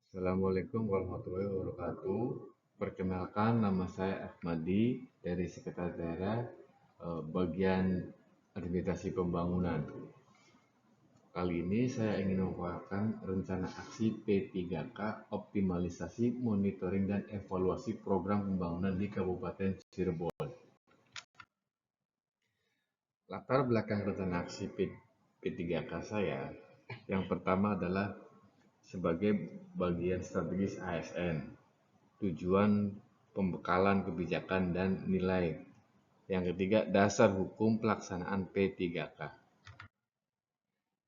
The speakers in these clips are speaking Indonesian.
Assalamualaikum warahmatullahi wabarakatuh. Perkenalkan, nama saya Ahmadi dari Sekretaris Daerah bagian administrasi pembangunan. Kali ini saya ingin memaparkan rencana aksi P3K optimalisasi, monitoring, dan evaluasi program pembangunan di Kabupaten Cirebon. Latar belakang rencana aksi P3K saya, yang pertama adalah sebagai bagian strategis ASN. Tujuan pembekalan kebijakan dan nilai. Yang ketiga, dasar hukum pelaksanaan P3K.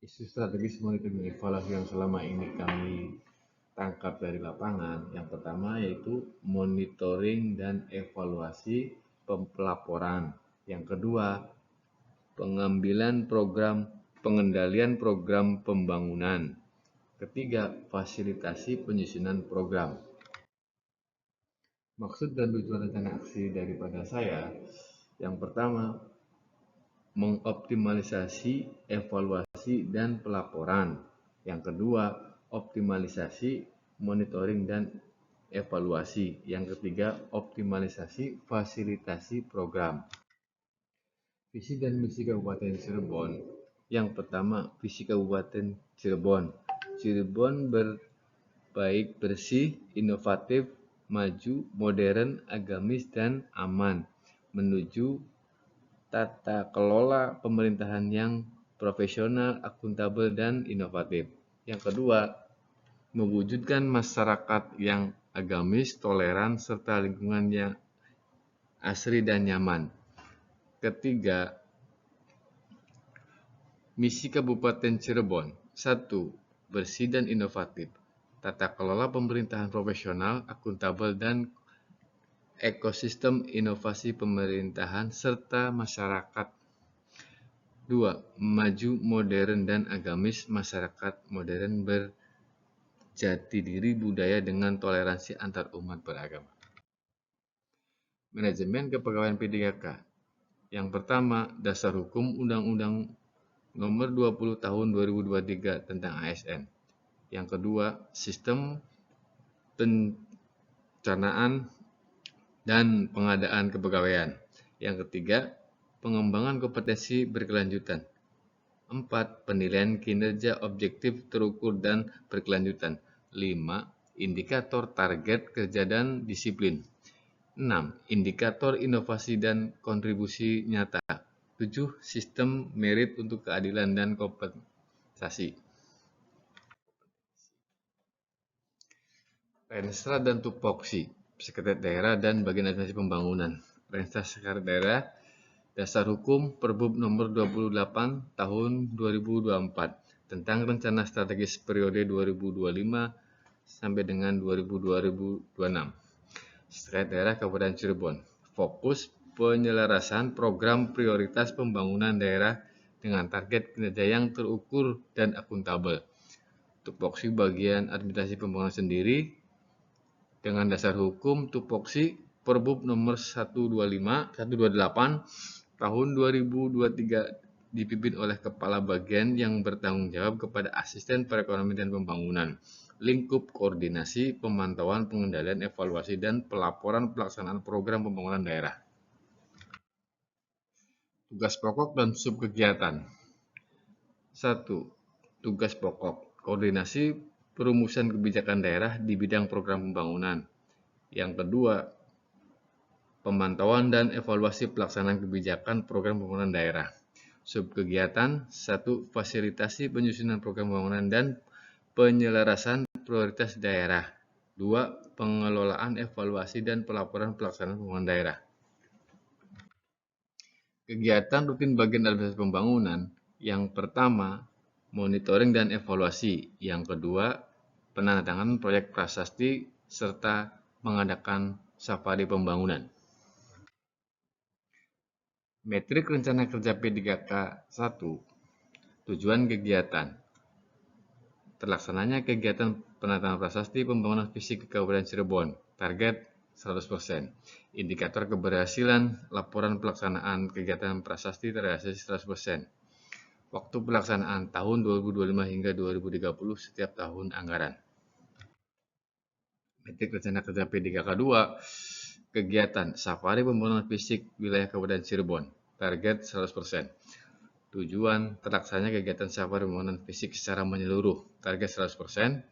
Isu strategis monitoring dan evaluasi yang selama ini kami tangkap dari lapangan, yang pertama yaitu monitoring dan evaluasi pelaporan. Yang kedua, pengendalian program pembangunan. Ketiga, fasilitasi penyusunan program. Maksud dan tujuan rencana aksi daripada saya, yang pertama, mengoptimalisasi evaluasi dan pelaporan. Yang kedua, optimalisasi monitoring dan evaluasi. Yang ketiga, optimalisasi fasilitasi program. Visi dan misi Kabupaten Cirebon. Yang pertama, visi Kabupaten Cirebon. Cirebon baik, bersih, inovatif, maju, modern, agamis, dan aman, menuju tata kelola pemerintahan yang profesional, akuntabel, dan inovatif. Yang kedua, mewujudkan masyarakat yang agamis, toleran, serta lingkungan yang asri dan nyaman. Ketiga, misi Kabupaten Cirebon. 1. Bersih dan inovatif. Tata kelola pemerintahan profesional, akuntabel, dan ekosistem inovasi pemerintahan serta masyarakat. 2. Maju, modern, dan agamis. Masyarakat modern berjati diri budaya dengan toleransi antar umat beragama. Manajemen Kepegawaian P3K. Yang pertama, dasar hukum Undang-Undang Nomor 20 Tahun 2023 tentang ASN. Yang kedua, sistem perencanaan dan pengadaan kepegawaian. Yang ketiga, pengembangan kompetensi berkelanjutan. 4. Penilaian kinerja objektif, terukur, dan berkelanjutan. 5. Indikator target kerja dan disiplin. 6. Indikator inovasi dan kontribusi nyata. 7. Sistem merit untuk keadilan dan kompensasi. Renstra dan tupoksi, Sekretariat Daerah dan Bagian Administrasi Pembangunan. Renstra Sekretariat Daerah, Dasar Hukum Perbub Nomor 28 Tahun 2024 tentang Rencana Strategis Periode 2025 sampai dengan 2026. Sekretariat Daerah Kabupaten Cirebon. Fokus penyelarasan program prioritas pembangunan daerah dengan target kinerja yang terukur dan akuntabel. Tupoksi bagian administrasi pembangunan sendiri dengan dasar hukum tupoksi Perbub nomor 128 tahun 2023 dipimpin oleh kepala bagian yang bertanggung jawab kepada asisten perekonomian dan pembangunan, lingkup koordinasi, pemantauan, pengendalian, evaluasi, dan pelaporan pelaksanaan program pembangunan daerah. Tugas pokok dan subkegiatan. 1. Tugas pokok, koordinasi perumusan kebijakan daerah di bidang program pembangunan. Yang kedua, pemantauan dan evaluasi pelaksanaan kebijakan program pembangunan daerah. Subkegiatan 1. Fasilitasi penyusunan program pembangunan dan penyelarasan prioritas daerah. 2. Pengelolaan, evaluasi, dan pelaporan pelaksanaan pembangunan daerah. Kegiatan rutin bagian administrasi pembangunan. Yang pertama, monitoring dan evaluasi. Yang kedua, penandatanganan proyek prasasti serta mengadakan safari pembangunan. Metrik rencana kerja P3K 1. Tujuan kegiatan. Terlaksananya kegiatan penandatanganan prasasti pembangunan fisik ke Kabupaten Cirebon. Target 100%. Indikator keberhasilan laporan pelaksanaan kegiatan prasasti terrealisasi 100%. Waktu pelaksanaan tahun 2025 hingga 2030 setiap tahun anggaran. Metrik rencana kerja P3K2, kegiatan safari pembangunan fisik wilayah Kabupaten Cirebon, target 100%. Tujuan terlaksananya kegiatan safari pembangunan fisik secara menyeluruh, target 100%.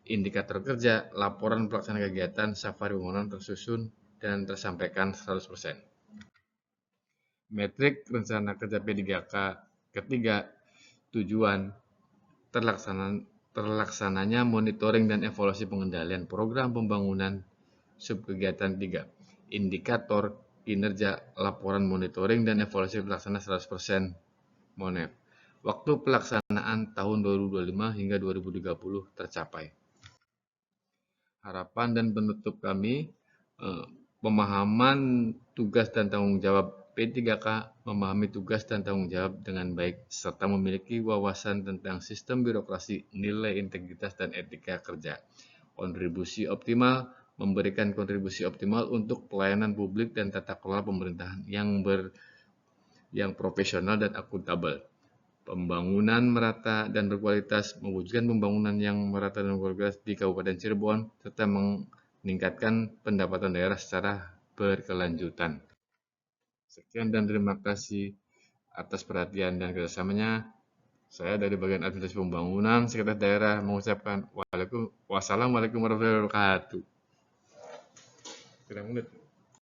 Indikator kerja, laporan pelaksanaan kegiatan safari pembangunan tersusun dan tersampaikan 100%. Metrik rencana kerja P3K ketiga, tujuan terlaksananya monitoring dan evaluasi pengendalian program pembangunan subkegiatan 3. Indikator kinerja, laporan monitoring dan evaluasi pelaksanaan 100% MONEF. Waktu pelaksanaan tahun 2025 hingga 2030 tercapai. Harapan dan penutup kami, pemahaman tugas dan tanggung jawab P3K, memahami tugas dan tanggung jawab dengan baik, serta memiliki wawasan tentang sistem birokrasi, nilai integritas dan etika kerja. Kontribusi optimal, memberikan kontribusi optimal untuk pelayanan publik dan tata kelola pemerintahan yang profesional dan akuntabel. Pembangunan merata dan berkualitas, mewujudkan pembangunan yang merata dan berkualitas di Kabupaten Cirebon, serta meningkatkan pendapatan daerah secara berkelanjutan. Sekian dan terima kasih atas perhatian dan kerjasamanya. Saya dari bagian administrasi pembangunan Sekretaris Daerah mengucapkan wassalamualaikum warahmatullahi wabarakatuh.